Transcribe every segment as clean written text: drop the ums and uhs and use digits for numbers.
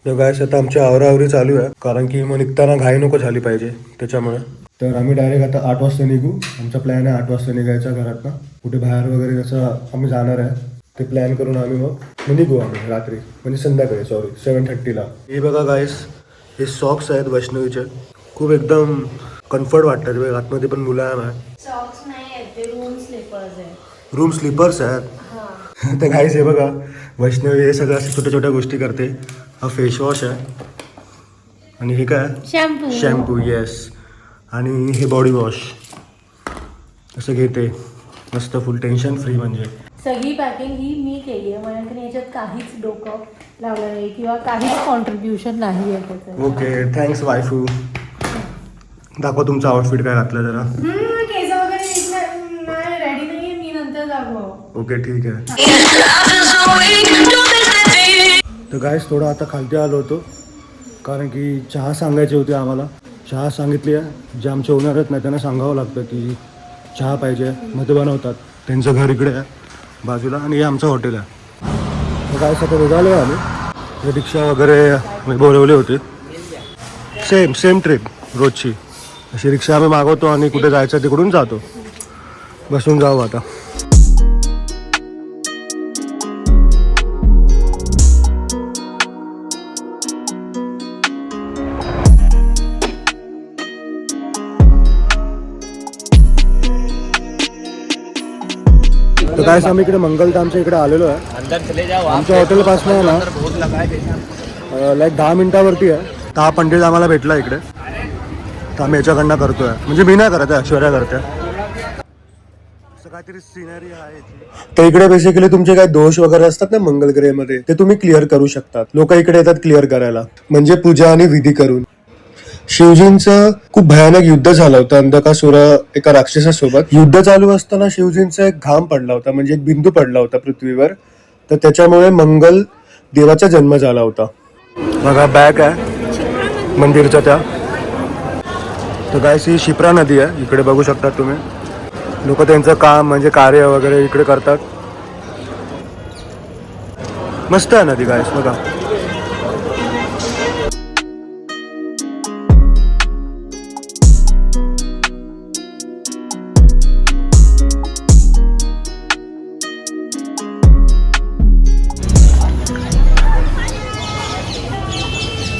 तर गायस आता आमची आवराआवरी चालू आहे, कारण की मग निघताना घाई नको झाली पाहिजे त्याच्यामुळे. तर आम्ही डायरेक्ट आता 8 वाजता निघू. आमचा प्लॅन आहे 8 वाजता निघायचा घरातनं. कुठे बाहेर वगैरे जसं आम्ही जाणार आहे ते प्लॅन करून आम्ही मग निघू आम्ही रात्री, म्हणजे संध्याकाळी 7:30ला. हे बघा गायस, हे सॉक्स आहेत वैष्णवीचे. खूप एकदम कम्फर्ट वाटतात बघ, आतमध्ये पण मुलायम आहे. सॉक्स नाही आहेत, ते रूम स्लीपर्स आहेत. रूम स्लीपर्स आहेत. तर गाईस हे बघा, वैष्णवी हे सगळं असं छोट्या छोट्या गोष्टी करते. हा फेसवॉश आहे आणि हे काय शॅम्पू येस, आणि हे बॉडी वॉश असं घेते. मस्त फुल टेन्शन फ्री. म्हणजे सगळी पॅकिंग ही मी केली आहे. मयांकने याच्यात काहीच डोकं लावलं नाही किंवा काहीच कॉन्ट्रीब्युशन नाही आहे त्याचं. ओके, थँक्स वायफू. दाखवा तुमचा आउटफिट काय घातला जरा. केस वगैरे नाही रेडी नाही आहे, मी नंतर दाखव. ओके ठीक आहे. तर गाईस थोडं आता खालती आलो होतो, कारण की चहा सांगायची होती आम्हाला. चहा सांगितली आहे. जे आमचे ओनर आहेत ना त्यांना सांगावं लागतं की चहा पाहिजे, मग ते बनवतात. त्यांचं घर इकडे आहे बाजूला आणि हे आमचं हॉटेल आहे. तर गाईस आता निघालो आहे आम्ही. रिक्षा वगैरे बोलवले होते. सेम ट्रिप रोजची अशी रिक्षा आम्ही मागवतो आणि कुठे जायचं तिकडून जातो. बसून जाऊ आता. तर काय आम्ही इकडे मंगलधामच्या इकडे आलेलो आहे. आमच्या हॉटेलपासून ना लाईक 10 मिनिटावरती आहे. तर हा पंडित आम्हाला भेटला इकडे, तर आम्ही याच्याकडनं करतोय. म्हणजे मी नाही करत आहे, ऐश्वर्या करते. असं काहीतरी सिनरी आहे. तर इकडे बेसिकली तुमचे काय दोष वगैरे असतात ना मंगलग्रहमध्ये, ते तुम्ही क्लिअर करू शकतात. लोक इकडे येतात क्लिअर करायला, म्हणजे पूजा आणि विधी करून. शिवजींचं खूप भयानक युद्ध झालं होतं अंधकासुर एका राक्षसासोबत. युद्ध चालू असताना शिवजींचा एक घाम पडला होता, म्हणजे एक बिंदू पडला होता पृथ्वीवर. तर त्याच्यामुळे मंगल देवाचा जन्म झाला होता. बघा बॅग आहे मंदिरच्या त्या. तर गायस ही शिप्रा नदी आहे, इकडे बघू शकता तुम्ही. लोक त्यांचं काम म्हणजे कार्य वगैरे इकडे करतात. मस्त आहे नदी गायस बघा.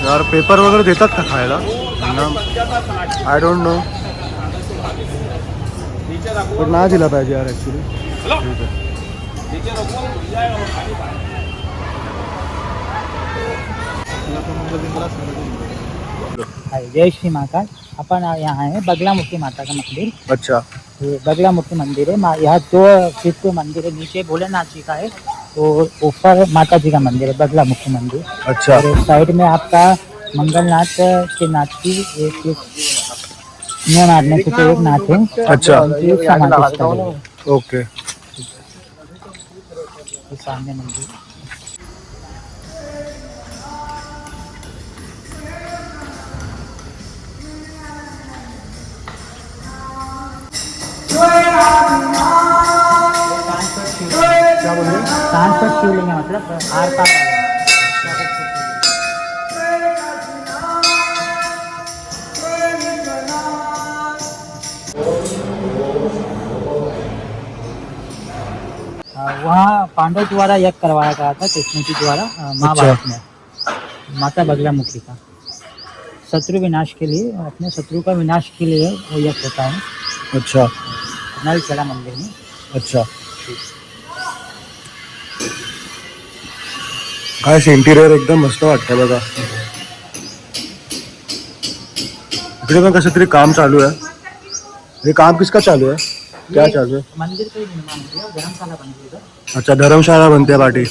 यार पेपर वगैरे देतात का खायला? आय डोंट नो, पण ना दिला पाहिजे यार ॲक्च्युली. जय श्री महाकाल. अपन यहाँ है बगलामुखी माता का मंदिर. अच्छा, ये बगलामुखी मंदिर है. यहाँ 2 फीट के मंदिर है. नीचे भोलेनाथ जी का है, तो ऊपर माता जी का मंदिर है, बगलामुखी मंदिर. अच्छा. और साइड में आपका मंगलनाथ के नाथ की एक मारने के एक नाथ है. अच्छा. उनकी समाधि स्थल है. ओके. ये सामने मंदिर. क्या बोल रहे? 5 शिवलिंग है, मतलब आर पार. वहाँ पांडव द्वारा यज्ञ करवाया गया था कृष्ण जी द्वारा महाभारत में. माता बगलामुखी का शत्रु विनाश के लिए, अपने शत्रु का विनाश के लिए वो यज्ञ होता है. अच्छा नल चला मंदिर में. अच्छा. काय इंटिरियर एकदम मस्त वाटतं बघा. इकडे पण कसं तरी काम चालू आहे. हे काम किसका चालू है? क्या चालू है? मंदिर का ही निर्माण हो गया, धर्मशाला बन गई. अच्छा, धर्मशाला बनते पाठी.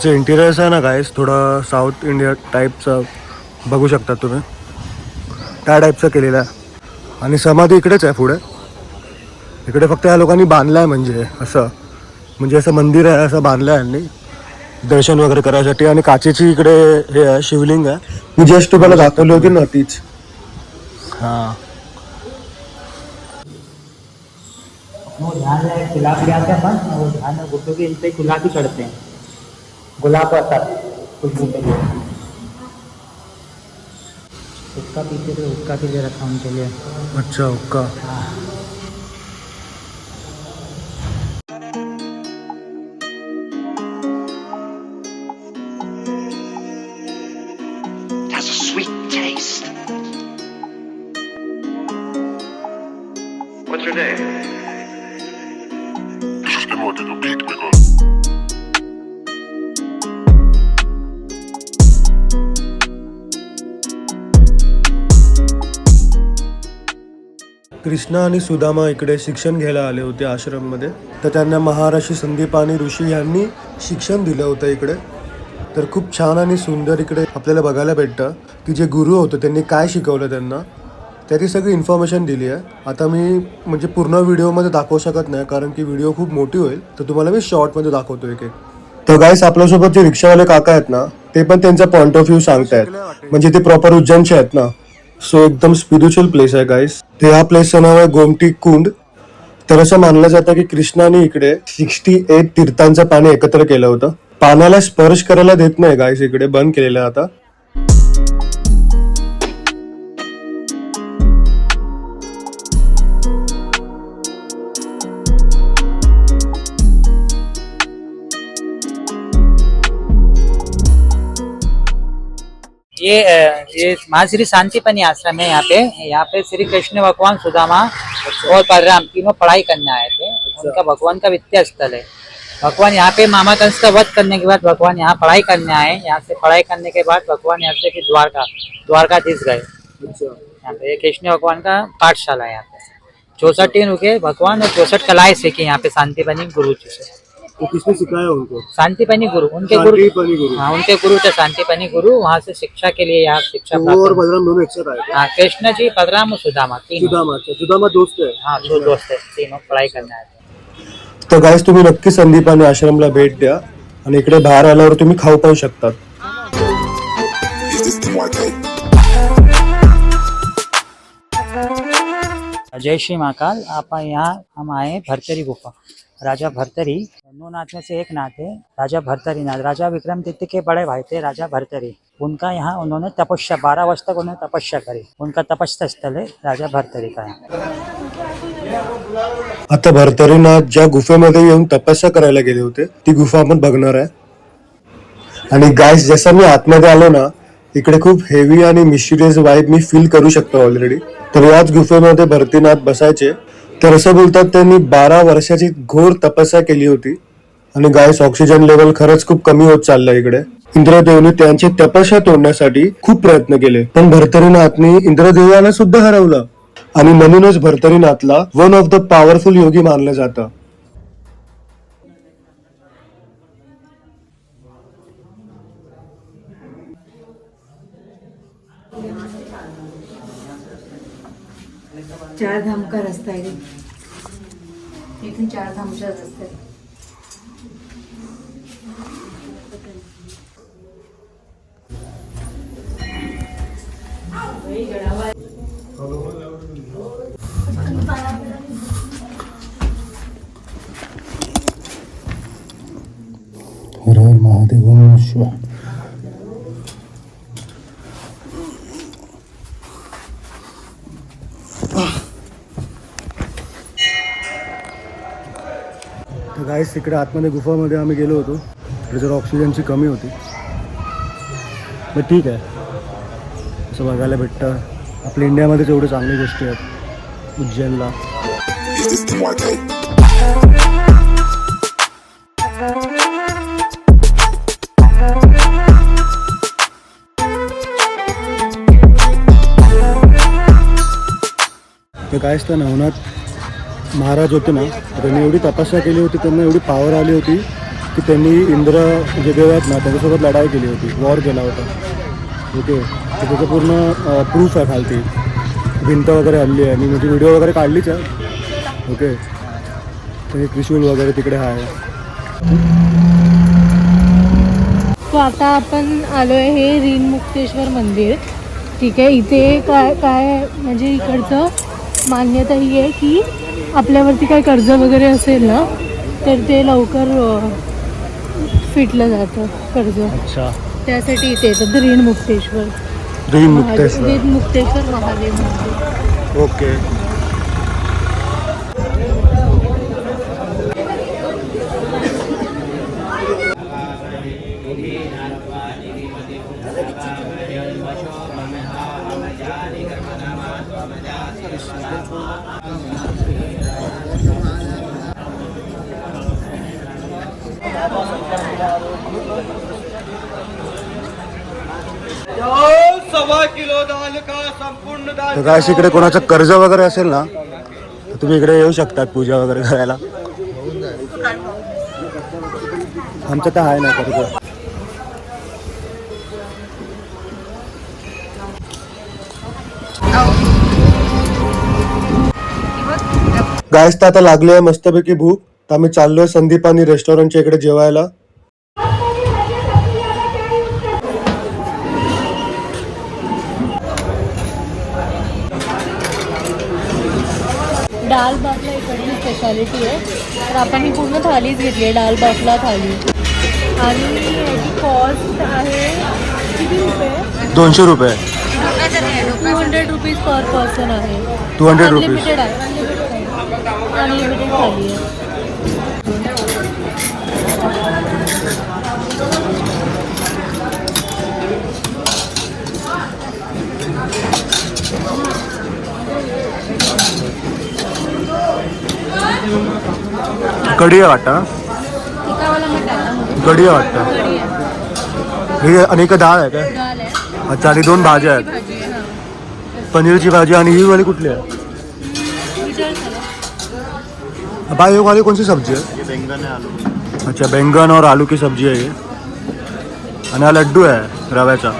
जे इंटिरियर्स आहे ना गाईस, थोडं साऊथ इंडिया टाईपचं बघू शकता तुम्ही. त्या टाईपचं केलेलं आहे. आणि समाधी इकडेच आहे पुढे. इकडे फक्त या लोकांनी बांधलं आहे, म्हणजे असं मंदिर आहे असं बांधलं आहे यांनी दर्शन वगैरे करायसाठी. आणि काचेची इकडे हे आहे, शिवलिंग आहे. मी जस्ट तुम्हाला दाखवली होती ना तीच. हां, वो ध्यान में गुलाब भी आता है अपन, वो ध्यान में गुड्डू के इन पे गुलाब भी चढ़ते हैं, गुलाब आता है खुशबू के लिए। हुक्का पीते थे, हुक्का के लिए रखा उनके लिए। अच्छा हुक्का। हाँ Has a sweet taste. What's your name? Krishna आणि सुदामा इकडे शिक्षण घ्यायला आले होते आश्रममध्ये, तर त्यांना महर्षी संदीपानी ऋषी यांनी शिक्षण दिलं होतं इकडे. तर खूप छान आणि सुंदर इकडे आपल्याला बघायला भेटतं की जे गुरु होते त्यांनी काय शिकवलं त्यांना, त्याची सगळी इन्फॉर्मेशन दिली आहे. आता मी म्हणजे पूर्ण व्हिडिओमध्ये दाखवू शकत नाही कारण की व्हिडिओ खूप मोठी होईल, तर तुम्हाला मी शॉर्टमध्ये दाखवतो एक एक. तर गाईस आपल्यासोबत जे रिक्षावाले काका आहेत ना, ते पण त्यांचा पॉइंट ऑफ व्ह्यू सांगतायत, म्हणजे ते प्रॉपर उज्जैनचे आहेत ना. सो एकदम स्पिरिच्युअल प्लेस आहे गाईस. ते ह्या प्लेसचं नाव आहे गोमती कुंड. तर असं मानलं जातं की कृष्णाने इकडे 68 तीर्थांचं पाणी एकत्र केलं होतं. पाण्याला स्पर्श करायला देत नाही गाईस, इकडे बंद केलेलं आहे आता. ये माँ श्री शांतिपनी आश्रम है। यहाँ पे श्री कृष्ण भगवान, सुदामा और बलराम तीनों पढ़ाई करने आए थे। उनका भगवान का विद्या स्थल है। भगवान यहाँ पे मामा कंस का वध करने के बाद भगवान यहाँ पढ़ाई करने आए। यहाँ से पढ़ाई करने के बाद भगवान यहाँ से फिर द्वारकाधीश गए। यहाँ पे कृष्ण भगवान का पाठशाला है। यहाँ पे 64 दिन रुके भगवान और 64 कलाएं सीखी यहाँ पे शांतिपनी गुरु जी से। तो किसने सिखाया उनको? शांतिपनी गुरु, उनके गुरु। हाँ, उनके गुरु थे शांतिपनी गुरु। वहाँ से शिक्षा के लिए यहाँ शिक्षा वो और बलराम दोनों एक साथ आए थे? हाँ, कृष्ण जी, बलराम और सुदामा तीनों। सुदामा दोस्त है? हाँ, दो दोस्त है, तीनों पढ़ाई करने आए थे। तर गाईस तुम्ही नक्की संदीपानी आश्रमला भेट द्या आणि इकडे बाहेर आल्यावर तुम्ही खाऊ पाहू शकतात. जय श्री महाकाल। आप यहाँ हम आए भरतरी गुफा। राजा भरतरी 9 नाथ में से एक नाथ है, राजा भरतरी नाथ। राजा विक्रमादित्य के बड़े भाई थे राजा भरतरी। उनका यहाँ उन्होंने तपस्या 12 वर्ष तक उन्होंने तपस्या करी। उनका तपस्या स्थल है राजा भरतरी का। आता भरतरीनाथ ज्या गुफेमध्ये येऊन तपस्या करायला गेले होते ती गुफा आपण बघणार आहे. आणि गाईस जसं मी आतमध्ये आलो ना, इकडे खूप हेवी आणि मिस्टिरियस वाईब मी फील करू शकतो ऑलरेडी. तर याच गुफेमध्ये भरतीनाथ बसायचे. तर असं बोलतात त्यांनी 12 वर्षाची घोर तपस्या केली होती. आणि गाईस ऑक्सिजन लेवल खरंच खूप कमी होत चाललंय इकडे. इंद्रदेवने त्यांची तपस्या तोडण्यासाठी खूप प्रयत्न केले, पण भरतरीनाथने इंद्रदेवाला सुद्धा हरवलं. आणि म्हणूनच भरतरीनाथला वन ऑफ द पॉवरफुल योगी मानलं जातं. चार धाम का रस्ता आहे इथून, 4 धामचा रस्ता आहे. हर हर महादेव ओम शिवाय. तर गाईस इकडे आतमध्ये गुफामध्ये आम्ही गेलो होतो. इकडे जर ऑक्सिजनची कमी होती, पण ठीक आहे, असं बघायला भेटतं. आपल्या इंडियामध्ये एवढे चांगल्या गोष्टी आहेत उज्जैनला. तर गाईस तर नवनाथ महाराज होते ना, त्यांनी एवढी तपस्या केली होती, त्यांना एवढी पॉवर आली होती की त्यांनी इंद्र जे देव आहेत ना त्यांच्यासोबत लढाई केली होती, वॉर केला होता. ओके, तर त्याचं पूर्ण प्रूफ आहे खालती, भिंत वगैरे हल्ली आहे. आणि म्हणजे व्हिडिओ वगैरे काढलीच आहे. ओके, तर त्रिशूल वगैरे तिकडे आहे. तो आता आपण आलो आहे हे रीन मुक्तेश्वर मंदिर. ठीक आहे, इथे काय काय म्हणजे इकडचं मान्यता ही आहे की आपल्यावरती काय कर्ज वगैरे असेल ना तर ते लवकर फिटलं जातं कर्ज. अच्छा. त्यासाठी इथे येतं ऋण मुक्तेश्वर. ऋण मुक्तेश्वर. ऋण मुक्तेश्वर महादेव मंदिर. ओके. तर काय इकडे कोणाचं कर्ज वगैरे असेल ना तर तुम्ही इकडे येऊ शकतात पूजा वगैरे करायला. आमचं तर आहे ना कर्ज. गायस तर आता लागली आहे मस्तपैकी भूक. तर आम्ही चाललोय संदीपानी रेस्टॉरंटच्या इकडे जेवायला. डाल बाफला इकडची स्पेशालिटी आहे. तर आपण ही पूर्ण थालीच घेतली आहे डाल बाफला थाली. आणि याची कॉस्ट आहे किती रुपये? 200 रुपये. 200 रुपीज पर पर्सन आहे. 200 रुपीज. अनलिमिटेड आहे. अनलिमिटेड थाली आहे. कढी आहे वाटतं. कढी आहे वाटतं. ही आणि एक डाळ आहे काय? डाल आहे. अच्छा. आणि 2 भाज्या आहेत. भाजी आहे. हां. पनीरची भाजी. आणि ही वाली कुठली आहे? विचार झाला. भाई ये वाली कौन सी सब्जी है? बैंगन है, आलू. अच्छा, बैंगन और आलू की सब्जी है ये. आणि हा लड्डू आहे रव्याचा.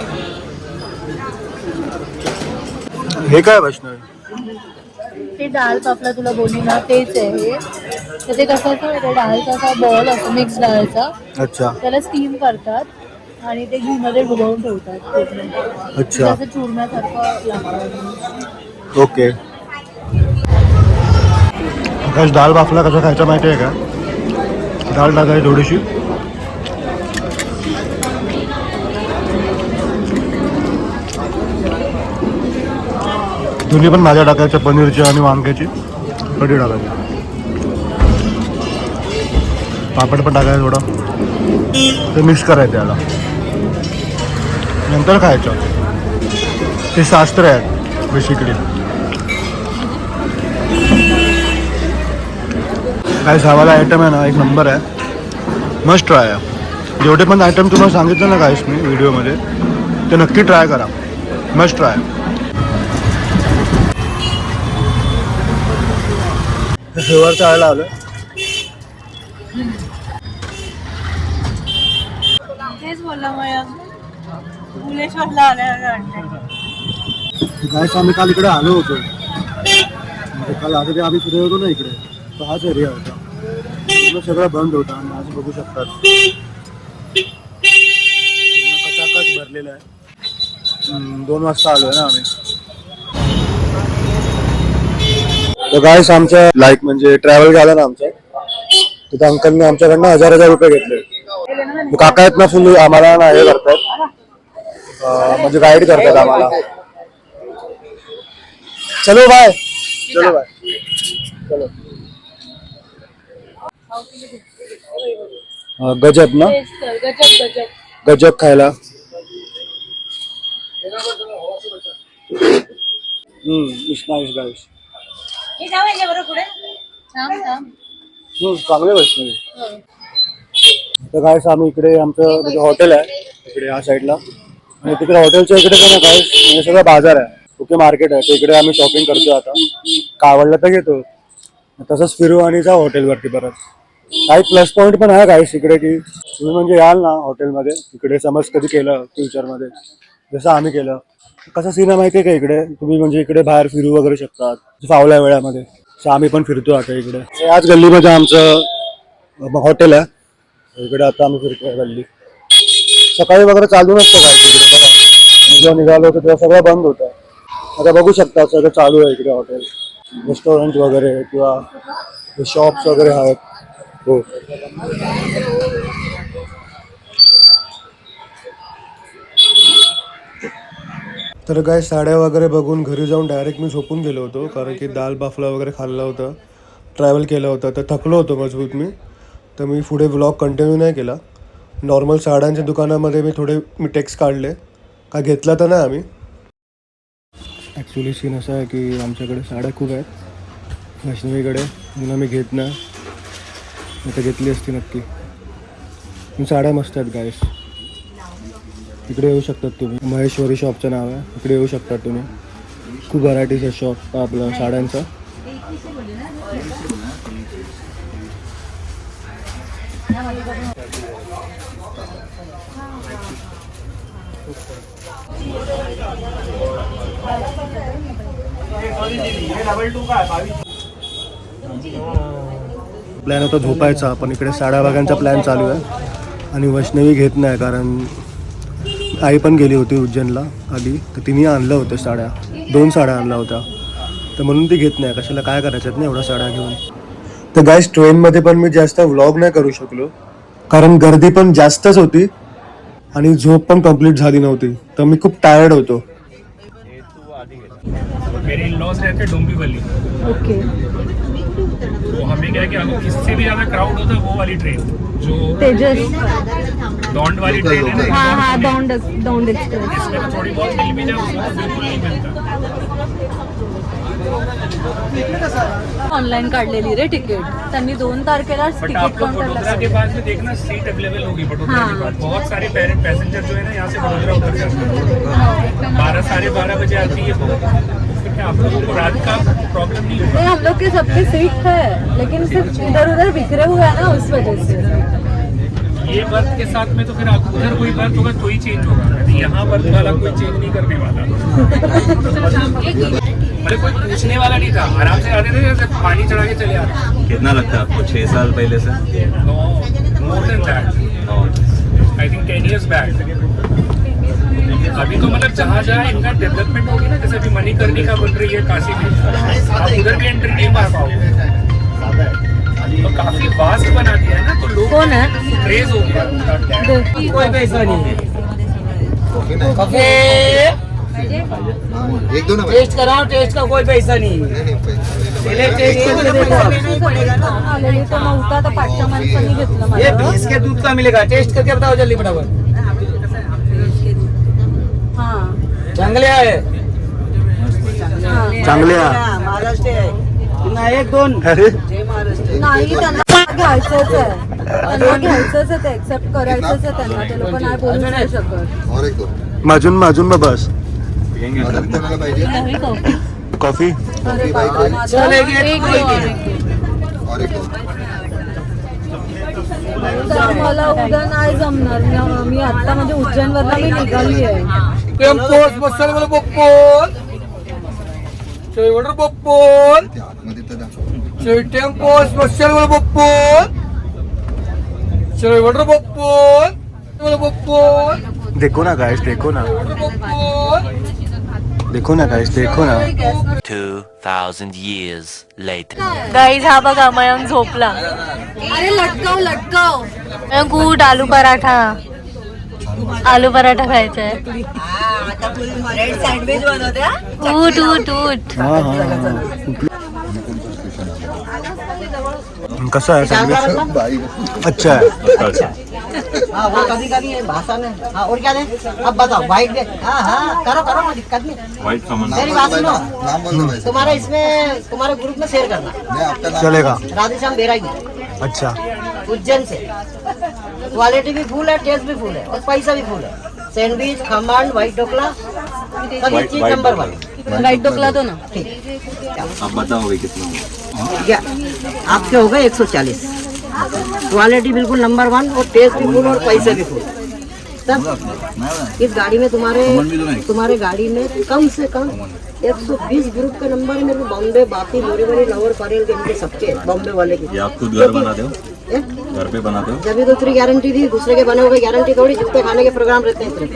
हे काय वैष्णवी? ते डाळ पापला तुला बोलली ना तेच आहे हे. तर ते कसं असतं डाळचा असा बॉल असतो मिक्स डाळचा. अच्छा. त्याला स्टीम करतात आणि ते घीमध्ये डुबवून ठेवतात. अच्छा. असं चुरम्यासारखं लागतं. ओके. गाइस दाल बाफला कसा खायचा माहिती आहे का? डाळ टाकायची थोडीशी. दोन्ही पण भाज्या टाकायच्या, पनीरची आणि वांग्याची. कढी टाकायची. पापड पण टाकायचं थोडं. ते मिक्स करायचं याला. नंतर खायचं. ते शास्त्र आहे बेसिकली. काय सावाला आयटम आहे ना एक नंबर आहे. मस्ट ट्राय आहे. जेवढे पण आयटम तुम्हाला सांगितलं ना गाईस मी व्हिडिओमध्ये ते नक्की ट्राय करा. Must try. शेवटचं आयला आलं. तेच बोलला भुवनेश्वरला गाईस आम्ही काल इकडे आलो होतो. काल आता ते आम्ही फिरत होतो ना इकडे तर हाच एरिया होता. सगळं बंद होता. आणि आज बघू शकतात कचाकच भरलेलं आहे. 2 वाजता आलोय ना आम्ही. तर गाईस आमच्या लाईक म्हणजे ट्रॅव्हल झालं ना आमचं. तिथं अंकलने आमच्याकडनं 1000 रुपये घेतले. काका आहेत ना फुल आम्हाला ना हे करतात म्हणजे गाईड करतात आम्हाला. चलो बाय. चलो बाय. चलो. गजब ना. गजब खायला. इट्स नाईस गाईस. चांगले वैष्णवी. तर गाईस आम्ही इकडे आमचं म्हणजे हॉटेल आहे इकडे ह्या साईडला. आणि तिकडे हॉटेलच्या इकडे पण गाईस म्हणजे सगळं बाजार आहे. ओके मार्केट आहे. तिकडे आम्ही शॉपिंग करतो. आता काय आवडलं तर घेतो. तसंच फिरू आणि जाऊ हॉटेलवरती परत. काही प्लस पॉईंट पण आहे गाईस इकडे की तुम्ही म्हणजे याल ना हॉटेलमध्ये इकडे समज कधी केलं फ्युचरमध्ये जसं आम्ही केलं. कसं सीन माहिती आहे का इकडे तुम्ही म्हणजे इकडे बाहेर फिरू वगैरे शकतात फावल्या वेळामध्ये. आम्ही पण फिरतो आता इकडे. याच गल्लीमध्ये आमचं हॉटेल आहे. इकडे आता आम्ही फिरतोय गल्ली. सकाळी वगैरे चालू नसतं जेव्हा निघालो होतो तेव्हा सगळं बंद होतं. आता बघू शकता सगळं चालू आहे इकडे हॉटेल. रेस्टॉरंट वगैरे किंवा शॉप्स वगैरे आहेत. हो, तर काय साड्या वगैरे बघून घरी जाऊन डायरेक्ट मी झोपून गेलो होतो, कारण की दाल बाफला वगैरे खाल्ला होता, ट्रॅव्हल केलं होतं, तर थकलो होतो मजबूत मी. तर मी पुढे व्लॉग कंटिन्यू नाही केला. नॉर्मल साड्यांच्या दुकानामध्ये मी टेक्स्ट काढले, का घेतला तर नाही आम्ही. ॲक्च्युली सीन असा आहे की आमच्याकडे साड्या खूप आहेत वैष्णवीकडे, म्हणून आम्ही घेत नाही. मी तर घेतली असती नक्की. पण साड्या मस्त आहेत गाईस. इकडे येऊ शकतात तुम्ही, महेश्वरी शॉपचं नाव आहे, इकडे येऊ शकतात तुम्ही. खूप व्हरायटीज आहे शॉप आपलं साड्यांचा. प्लॅन होता झोपायचा, पण इकडे साड्या बघायचा प्लॅन चालू आहे. आणि वैष्णवी घेत नाही, कारण आई पण गेली होती उज्जैनला आधी, तर तिने आणलं होतं साड्या, 2 साड्या आणल्या होत्या, तर म्हणून ती घेत नाही. कशाला काय करायच्यात ना एवढ्या साड्या घेऊन. तर गाईस ट्रेनमध्ये पण मी जास्त व्लॉग नाही करू शकलो, कारण गर्दी पण जास्तच होती आणि झोप पण कंप्लीट झाली नव्हती, तर मी खूप टायर्ड होतो. मेरे इन-लॉज रहते डोंबिवली। ओके. तो हमें क्या है कि अगर इससे भी ज़्यादा क्राउड होता है वो वाली ट्रेन जो तेजस. दौंड वाली ट्रेन है ना, हाँ हाँ, दौंड एक्सप्रेस. इसमें तो थोड़ी बहुत मिल भी जाए, उसमें तो बिल्कुल नहीं मिलता. ऑनलाइन काढलेली रे तिकीट त्यांनी 2 तारखेला बट तिकीट आप लोग वडोदरा के काउंटरला. बाद में देखना सीट अवेलेबल होगी वडोदरा हाँ. के बाद. बहुत सारे पैसेंजर जो है ना यहाँ से वडोदरा उतर जाते हैं. 12 साढ़े 12 बजे आती है वो. फिर क्या आप लोगों को रात का प्रॉब्लम नहीं होगा? नहीं, हम लोग के सबके सीट है, लेकिन सिर्फ इधर उधर बिखरे हुए हैं ना, उस वजह से. ये बर्थ के साथ में तो फिर आप उधर कोई बर्थ होगा तो ही चेंज होगा, यहाँ बर्थ वाला कोई चेंज नहीं करने वाला. मतलब कोई पूछने वाला नहीं था, आराम से आते थे, जैसे पानी चढ़ा के चले आते. कितना लगता है आपको 6 साल पहले से? More than that, I think 10 years back. अभी तो मतलब जहाँ जहाँ इनका डेवलपमेंट होगी ना, जैसे अभी मणिकर्णिका बन रही है काशी में, आप उधर भी एंट्री नहीं मार पाओगे. तो काफी वास्ट बना दिया है ना, तो लोग कौन है? क्रेज हो गया. कोई पैसा नहीं है. एक दो ना भाई. टेस्ट कराओ, टेस्ट का कोई पैसा नहीं है. पहले टेस्ट करके देखो आप. आलेली तर नव्हता, तर पाचच्या माणसांनी घेतलं ये मला. भैंस के दूध का मिलेगा, टेस्ट करके बताओ जल्दी फटाफट. हाँ चांगले आहे. चांगले आहे. महाराष्ट्र आहे. पुन्हा 1-2. अरे नाही, त्यांना घ्यायचंच आहे, त्यांना घ्यायचंच आहे, ते एक्सेप्ट करायचंच आहे त्यांना. ते लोक नाही बोलू नाही शकत. और एक दो. माजून बस. और अभी कोणाला पाहिजे? कॉफी. अरे बाबा, माझं चलेगी, एक कोई दो, नहीं. और एक दो. तर मला उद्या नाही जमणार. मी आता म्हणजे उज्जैनवरला मी निघाली आहे. टेम्पोस बसल बोल पप्पोन. चोय वॉटर पप्पोन. त्या आतमध्ये तर दाखव. चोय टेम्पोस बसल बोल पप्पोन. चोय वॉटर पप्पोन. बोल पप्पोन. देखो ना गाइस, देखो ना, वॉटर पप्पोन. देखो ना गाइस, देखो ना. 2,000 years later. गाईज हा बघा मयंक झोपला. अरे लटकव. मयंक उठ, आलू पराठा खायचा आहे. उठ. हा. कसं आहे सँडविच? बाई. अच्छा आहे. हाँ वो कभी कभी भाषा में. हाँ और क्या दे? अब बताओ वाइट दे. हाँ हाँ करो कोई दिक्कत नहीं. व्हाइट सामान. मेरी बात सुनो, नाम बोल दो भाई. तुम्हारा इसमें तुम्हारे ग्रुप में शेयर करना. मैं आपका नाम. चलेगा. राधेश्याम बेरागी अच्छा. उज्जैन से. क्वालिटी भी फुल है, टेस्ट भी फुल है और पैसा भी फुल है. सैंडविच, खमन, व्हाइट ढोकला, सभी चीज नंबर 1. वाईट डोकला तो ना. आप बताओगे कितना? क्या आपके हो गए 140. क्वालिटी बिल्कुल नंबर 1 और टेस्ट भी फुल और पैसे भी फुल. सब इस गाड़ी में तुम्हारे गाड़ी में कम से कम 120 ग्रुप का नंबर है मेरे को. बॉम्बे, बापी, बोरीवली, लोअर परेल के इनके सबके बॉम्बे वाले की. ये आप खुद घर बनाते हो? घर पे बनाते हो? जब भी दूसरी गारंटी थी, दूसरे के बने हुए गारंटी थोड़ी. जितने खाने के प्रोग्राम रहते हैं इतने.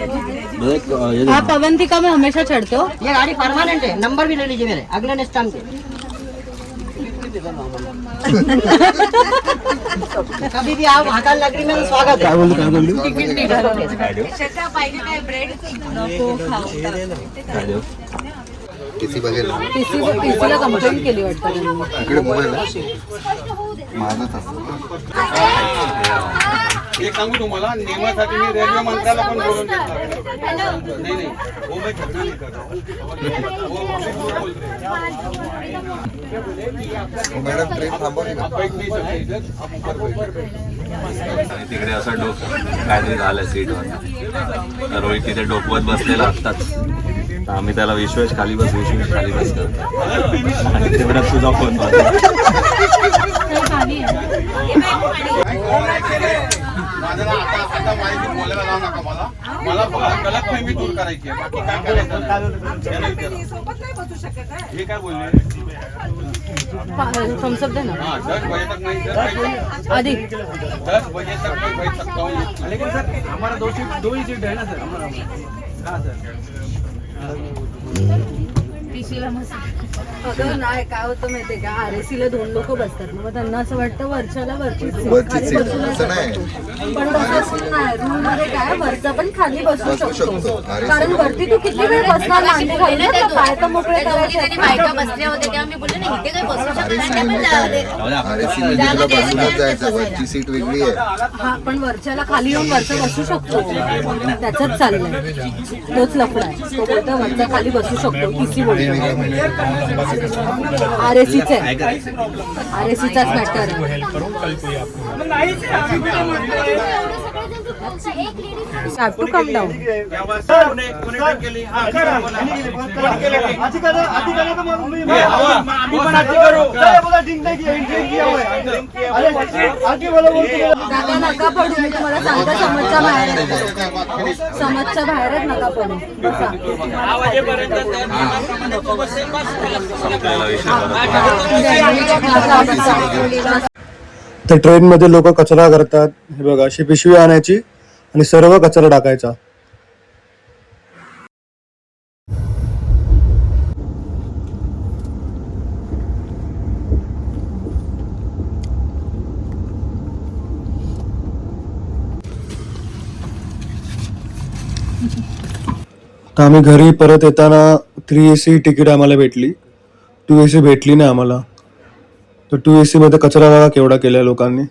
ये आप अवंतिका में हमेशा चढ़ते हो? ये गाड़ी परमानेंट है. नंबर भी ले लीजिए मेरे अगले नेक्स्ट टाइम के. कभी भी आप महाकाल नगरी में तो स्वागत है। काय बोलली तिकीट निघालं काय देऊ पाहिजे काय ब्रेड नको काय देऊ किती बघेल टीसीला कंप्लेंट केली वाटतं त्यांनी. इकडे मोबाईल माझाच असतो. एक सांगू तुम्हाला नियमासाठी मी रेल्वे मंत्र्याला पण बोलून घेतलं. नाही वो मैं झगड़ा नहीं कर रहा हूं. मॅडम ट्रेन थांबवली ना. बैठ नहीं सकते इधर, आप ऊपर बैठो. आणि तिकडे असं डोकं काहीतरी झालं सीटवर तर रोहित तिथे डोकवत बसलेला आत्ताच. तर आम्ही त्याला विश्वास खाली बस करतो आणि तेवढ्यात तुझा फोन आता माहिती बोलायला जाऊ नका मला फक्त गलतफहमी दूर करायची आहे. बाकी काय करायचं हे काय बोलले थम्सअप दे ना. हाँ 10 बजे तक नहीं सर. आधी 10 बजे तक मैं बैठ सकता हूँ. लेकिन सर हमारा दो ही सीट है ना सर. हमारा हाँ सर. टीसीला अगं नाही काय होतं माहितीये का RAC-ला 2 लोक बसतात मग त्यांना असं वाटतं वरच्याला वरची वरची सीट असं नाही. पण तसं नाही रूम मध्ये काय वरचा पण खाली बसू शकतो RAC कारण वरती तू किती वेळ बसणार मांडी घालून ना, पाय तर मोकळे करायचे. बायका बसल्या होत्या तेव्हा मी बोलले नाही इथे काही बसू शकत नाही. RAC मध्ये तुला बसूनच जायचं. वरची सीट वेगळी आहे. हा पण वरच्याला खाली येऊन वरचा बसू शकतो त्याचाच चाललंय तोच लफडा आहे. तो बोलतो वरचा खाली बसू शकतो टीसी बोलतो RAC-च आहे. RAC-चाच मॅटर आहे. Have to come down. दादा नका पडू मी तुम्हाला सांगतो समजच्या बाहेरच नका पडू. तर ट्रेनमध्ये लोक कचरा करतात. हे बघा अशी पिशवी आणायची आणि सर्व कचरा टाकायचा. तर आम्ही घरी परत येताना 3AC तिकीट आम्हाला भेटली. 2AC भेटली नाही आम्हाला. तर 2AC मध्ये कचरा बघा केवढा केलाय लोकांनी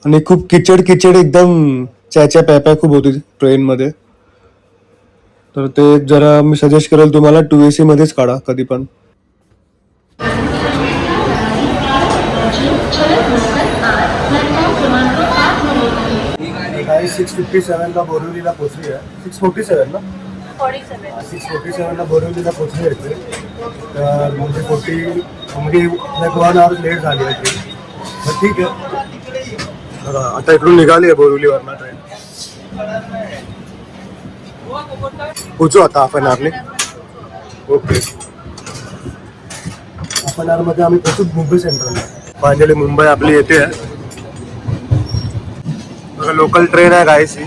आणि खूप किचड एकदम च्याच्या प्याप्या खूप होती ट्रेनमध्ये. तर ते जरा मी सजेस्ट करेल तुम्हाला 2AC मध्येच काढा कधी पण. गाडी 6:57 बोरिवलीला पोहोचली आहे. 6:47 ना 6:47 बोरिवलीला पोहोचली आहे. तर म्हणजे 1 आवर लेट झाली आहे ट्रेन. तर ठीक आहे बघा आता इकडून निघाली आहे बोरिवलीवरनं ट्रेन. पोचू आता हाफ एन आवरने. ओके हाफ एन आवरमध्ये आम्ही पोचू मुंबई सेंट्रलला. फायनली मुंबई आपली येते आहे. बघा लोकल ट्रेन आहे गायची.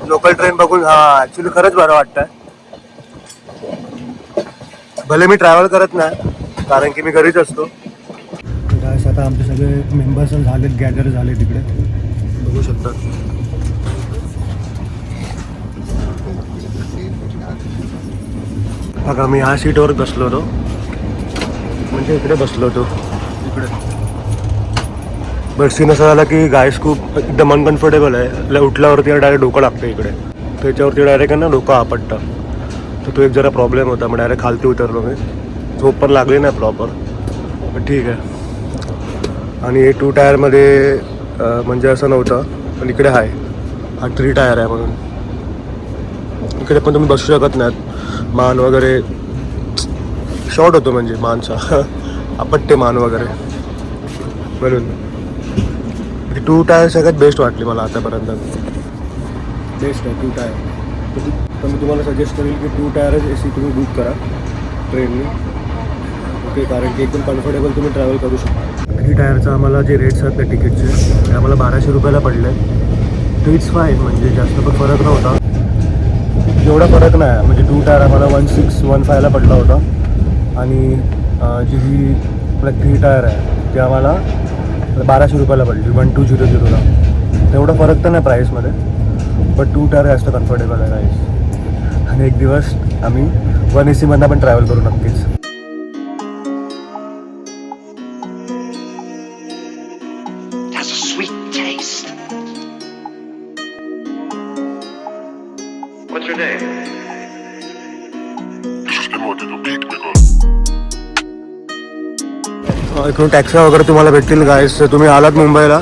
लोकल ट्रेन बघून हा ऍक्च्युली खरंच बरं वाटतंय. भले मी ट्रॅव्हल करत नाही कारण की मी घरीच असतो. गायस आता आमचे सगळे मेंबर्स झालेत गॅदर झाले तिकडे बघू शकता. बघा मी ह्या सीटवर बसलो होतो म्हणजे इकडे बसलो होतो इकडे. बट सीन असं झाला की गायस खूप एकदम अनकम्फर्टेबल आहे. उठल्यावरती डायरेक्ट डोकं लागतं इकडे. त्याच्यावरती डायरेक्ट आहे ना डोकं आपटतं. तर तो एक जरा प्रॉब्लेम होता. मग डायरेक्ट खालती उतरलो मी. झोप पण लागली नाही प्रॉपर पण ठीक आहे. आणि हे 2 टायरमध्ये म्हणजे असं नव्हतं पण इकडे आहे. हा 3 टायर आहे म्हणून इकडे पण तुम्ही बसू शकत नाहीत. मान वगैरे शॉर्ट होतो म्हणजे मानचा आपटते मान वगैरे म्हणून. 2 टायर सगळ्यात बेस्ट वाटली मला आतापर्यंत. बेस्ट आहे 2 टायर. तर मी तुम्हाला सजेस्ट करेल की 2 टायरच AC तुम्ही बुक करा ट्रेननी. ओके कारण की एकदम कम्फर्टेबल तुम्ही ट्रॅव्हल करू शकता. 3 टायरचं आम्हाला जे रेट्स आहेत त्या तिकीटचे ते आम्हाला 1200 रुपयाला पडले. इट्स फाईन म्हणजे जास्त पण फरक नव्हता. एवढा फरक नाही म्हणजे 2 टायर आम्हाला 1615ला पडला होता आणि जी ही आपलं 3 टायर आहे ती आम्हाला 1200 रुपयाला पडली 1200ला. तेवढा फरक तर नाही प्राईसमध्ये, बट 2 टायर जास्त कम्फर्टेबल आहे गाईस. आणि एक दिवस आम्ही 1 AC मधनं पण ट्रॅव्हल करू नक्कीच. इकडून टॅक्सी वगैरे तुम्हाला भेटतील गाईस. तुम्ही आलात मुंबईला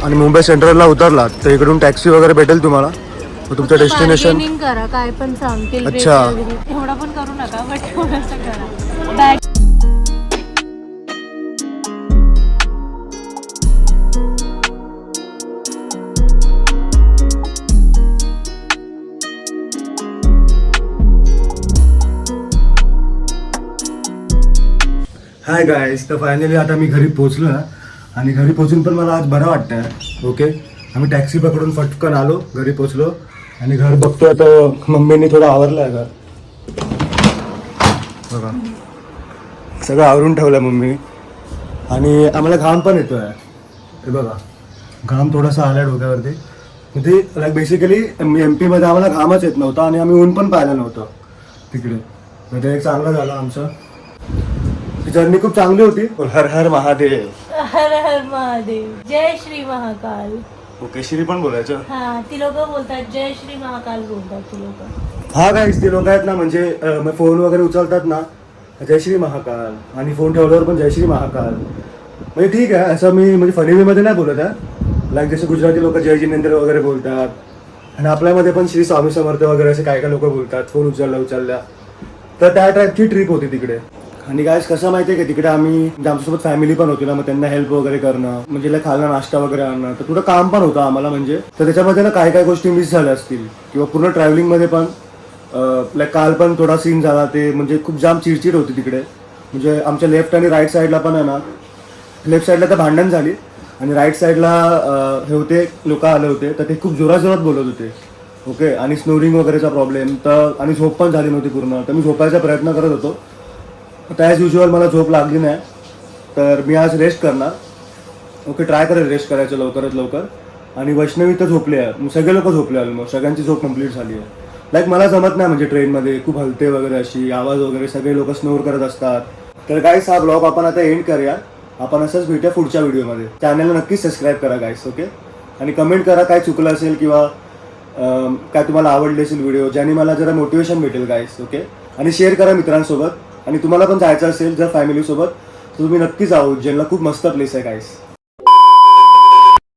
आणि मुंबई सेंट्रलला उतरलात तर इकडून टॅक्सी वगैरे भेटेल तुम्हाला. तुमचं डेस्टिनेशन Bargaining करा, काय पण सांगतील. अच्छा. एवढा पण करू नका, बट थोडंसं करा. हाय गाईस, तर फायनली आता मी घरी पोचलो आहे आणि घरी पोचून पण मला आज बरं वाटतं आहे. ओके, आम्ही टॅक्सी पकडून फटकन आलो, घरी पोचलो आणि घर बघतोय आता मम्मीने थोडं आवरलं आहे घर. बघा सगळं आवरून ठेवलं आहे मम्मी. आणि आम्हाला घाम पण येतो आहे, हे बघा घाम थोडासा आला आहे डोक्यावरती. म्हणजे लाईक बेसिकली MP मध्ये आम्हाला घामच येत नव्हता आणि आम्ही ऊन पण पाहिलं नव्हतं तिकडे. म्हणजे एक चांगलं झालं आमचं. जर्नी खूप चांगली होती. हर हर महादेव. हर हर महादेव. जय श्री महाकाल. ओके, श्री पण बोलायचं. हा, ती लोक बोलतात जय श्री महाकाल बोलतात ती लोक. हा गाईस, ते लोक आहेत ना म्हणजे फोन वगैरे उचलतात ना जय श्री महाकाल, आणि फोन ठेवल्यावर पण जय श्री महाकाल. म्हणजे ठीक आहे, असं मी म्हणजे फनी वेमध्ये नाही बोलत आहे. लाईक जसे गुजराती लोक जय जिनेंद्र वगैरे बोलतात आणि आपल्यामध्ये पण श्री स्वामी समर्थ वगैरे असे काय काय लोक बोलतात फोन उचलल्या. तर त्या टाईपची ट्रिप होती तिकडे. आणि गाईस कसं माहिती आहे का, तिकडे आम्ही आमच्यासोबत फॅमिली पण होती ना, मग त्यांना हेल्प वगैरे करणं, म्हणजे खायला नाश्ता वगैरे आणणं, तर थोडं काम पण होतं आम्हाला. म्हणजे तर त्याच्यामध्ये ना काही गोष्टी मिस झाल्या असतील किंवा पूर्ण ट्रॅव्हलिंगमध्ये पण लाईक काल पण थोडा सीन झाला. ते म्हणजे खूप जाम चिडचिड होती तिकडे. म्हणजे आमच्या लेफ्ट आणि राईट साईडला पण आहे ना, लेफ्ट साईडला तर भांडण झाली आणि राईट साईडला हे होते लोक आले होते, तर ते खूप जोरात बोलत होते. ओके, आणि स्नोरिंग वगैरेचा प्रॉब्लेम तर, आणि झोप पण झाली नव्हती पूर्ण. तर मी झोपायचा प्रयत्न करत होतो, तर ॲज युजल मला झोप लागली नाही. तर मी आज रेस्ट करणार. ओके, ट्राय करेल रेस्ट करायचं लवकरात लवकर. आणि वैष्णवी तर झोपले आहे, सगळे लोक झोपले ऑलमोस्ट, सगळ्यांची झोप कंप्लीट झाली आहे. लाईक मला जमत नाही म्हणजे ट्रेनमध्ये खूप हलते वगैरे अशी आवाज वगैरे, सगळे लोक स्नोर करत असतात. तर गाईस हा ब्लॉग आपण आता एंड करूया. आपण असंच भेटूया पुढच्या व्हिडिओमध्ये. चॅनलला नक्कीच सबस्क्राईब करा गाईस. ओके, आणि कमेंट करा काय चुकलं असेल किंवा काय तुम्हाला आवडले असेल व्हिडिओ, ज्याने मला जरा मोटिवेशन भेटेल गाईस. ओके, आणि शेअर करा मित्रांसोबत. आणि तुम्हाला पण जायचं असेल जर फॅमिलीसोबत तर तुम्ही नक्की जाऊ. उज्जैनला खूप मस्त प्लेस आहे गाईस.